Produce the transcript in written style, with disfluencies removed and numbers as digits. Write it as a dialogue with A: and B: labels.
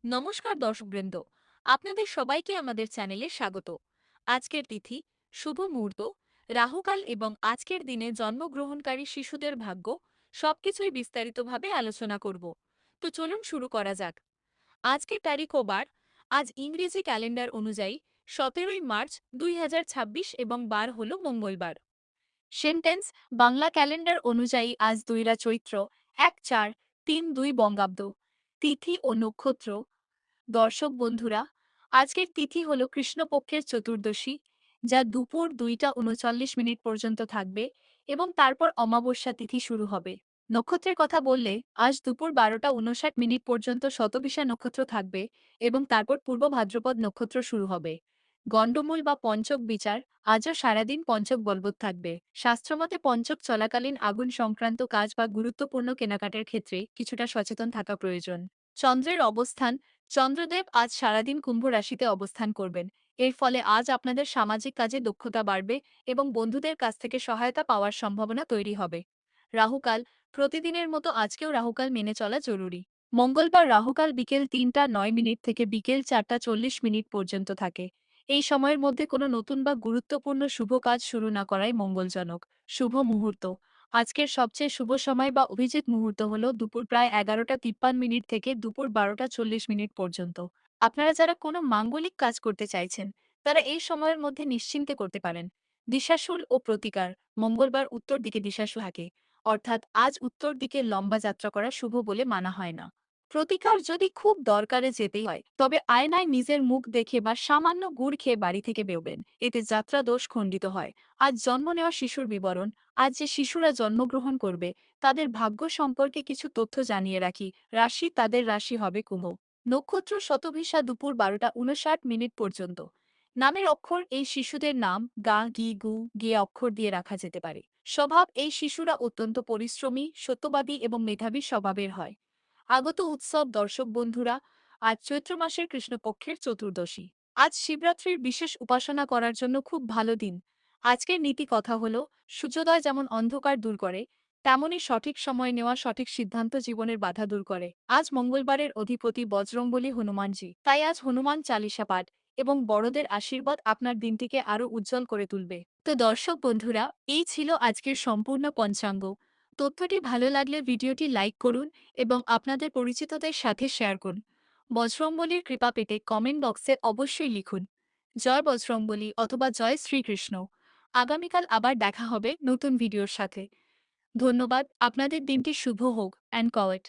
A: নমস্কার দর্শকবৃন্দ, আপনাদের সবাইকে আমাদের চ্যানেলে স্বাগত। আজকের তিথি, শুভ মুহূর্ত, রাহুকাল এবং আজকের দিনে জন্মগ্রহণকারী শিশুদের ভাগ্য সবকিছুই বিস্তারিতভাবে আলোচনা করব। তো চলুন শুরু করা যাক। আজকের তারিখ ও বার, আজ ইংরেজি ক্যালেন্ডার অনুযায়ী 17ই মার্চ 2026 এবং বার হল মঙ্গলবার। সেন্টেন্স, বাংলা ক্যালেন্ডার অনুযায়ী আজ 2রা চৈত্র, 1432 বঙ্গাব্দ। তিথি ও নক্ষত্র। দর্শক বন্ধুরা, আজকের তিথি হল কৃষ্ণপক্ষের চতুর্দশী, যা দুপুর 2টা 39 মিনিট পর্যন্ত থাকবে এবং তারপর অমাবস্যা তিথি শুরু হবে। নক্ষত্রের কথা বললে, আজ দুপুর 12টা 59 মিনিট পর্যন্ত শতবিশা নক্ষত্র থাকবে এবং তারপর পূর্ব ভাদ্রপদ নক্ষত্র শুরু হবে। গণ্ডমূল বা পঞ্চক বিচার, আজও সারাদিন পঞ্চক বলবৎ থাকবে। শাস্ত্রমতে পঞ্চক চলাকালীন আগুন সংক্রান্ত কাজ বা গুরুত্বপূর্ণ কেনাকাটার ক্ষেত্রে কিছুটা সচেতন থাকা প্রয়োজন। চন্দ্রের অবস্থান, চন্দ্রদেব আজ সারাদিন কুম্ভ রাশিতে অবস্থান করবেন। এর ফলে আজ আপনাদের সামাজিক কাজে দক্ষতা বাড়বে এবং বন্ধুদের কাছ থেকে সহায়তা পাওয়ার সম্ভাবনা তৈরি হবে। রাহুকাল, প্রতিদিনের মতো আজকেও রাহুকাল মেনে চলা জরুরি। মঙ্গলবার রাহুকাল বিকেল 3টা 9 মিনিট থেকে বিকেল 4টা 40 মিনিট পর্যন্ত থাকে। এই সময়ের মধ্যে কোনো নতুন বা গুরুত্বপূর্ণ শুভ কাজ শুরু না করাই মঙ্গলজনক। শুভ মুহূর্ত, আজকের সবচেয়ে শুভ সময় বা অভিজিৎ মুহূর্ত হল দুপুর প্রায় 11টা 53 মিনিট থেকে দুপুর 12টা 40 মিনিট পর্যন্ত। আপনারা যারা কোনো মাঙ্গলিক কাজ করতে চাইছেন, তারা এই সময়ের মধ্যে নিশ্চিন্তে করতে পারেন। দিশাশুল ও প্রতিকার, মঙ্গলবার উত্তর দিকে দিশাশু থাকে, অর্থাৎ আজ উত্তর দিকে লম্বা যাত্রা করা শুভ বলে মানা হয় না। প্রতিকার, যদি খুব দরকারে যেতেই হয়, তবে আয়নায় নিজের মুখ দেখে বা সামান্য গুড় খেয়ে বাড়ি থেকে বেরোবেন, এতে যাত্রা দোষ খণ্ডিত হয়। আজ জন্ম নেওয়া শিশুর বিবরণ, আজ যে শিশুরা জন্মগ্রহণ করবে, তাদের ভাগ্য সম্পর্কে কিছু তথ্য জানিয়ে রাখি। রাশি, তাদের রাশি হবে কুম্ভ। নক্ষত্র শতভিসা দুপুর 12টা 59 মিনিট পর্যন্ত। নামের অক্ষর, এই শিশুদের নাম গা, গি, গু, গে অক্ষর দিয়ে রাখা যেতে পারে। স্বভাব, এই শিশুরা অত্যন্ত পরিশ্রমী, সত্যবাদী এবং মেধাবী স্বভাবের হয়। আগত উৎসব, দর্শক বন্ধুরা, আজ চৈত্র মাসের কৃষ্ণপক্ষের চতুর্দশী। আজ শিবরাত্রির বিশেষ উপাসনা করার জন্য খুব ভালো দিন। আজকের নীতি কথা হল, সূর্যোদয় যেমন অন্ধকার দূর করে, তেমনি সঠিক সময় নেওয়া সঠিক সিদ্ধান্ত জীবনের বাধা দূর করে। আজ মঙ্গলবারের অধিপতি বজরংবলী হনুমানজি, তাই আজ হনুমান চালিসা পাঠ এবং বড়দের আশীর্বাদ আপনার দিনটিকে আরো উজ্জ্বল করে তুলবে। তো দর্শক বন্ধুরা, এই ছিল আজকের সম্পূর্ণ পঞ্চাঙ্গ। তথ্যটি ভালো লাগলে ভিডিওটি লাইক করুন এবং আপনাদের পরিচিতদের সাথে শেয়ার করুন। বজরংবলীর কৃপা পেতে কমেন্ট বক্সে অবশ্যই লিখুন জয় বজরংবলী অথবা জয় শ্রীকৃষ্ণ। আগামীকাল আবার দেখা হবে নতুন ভিডিওর সাথে। ধন্যবাদ, আপনাদের দিনটি শুভ হোক অ্যান্ড কয়েট।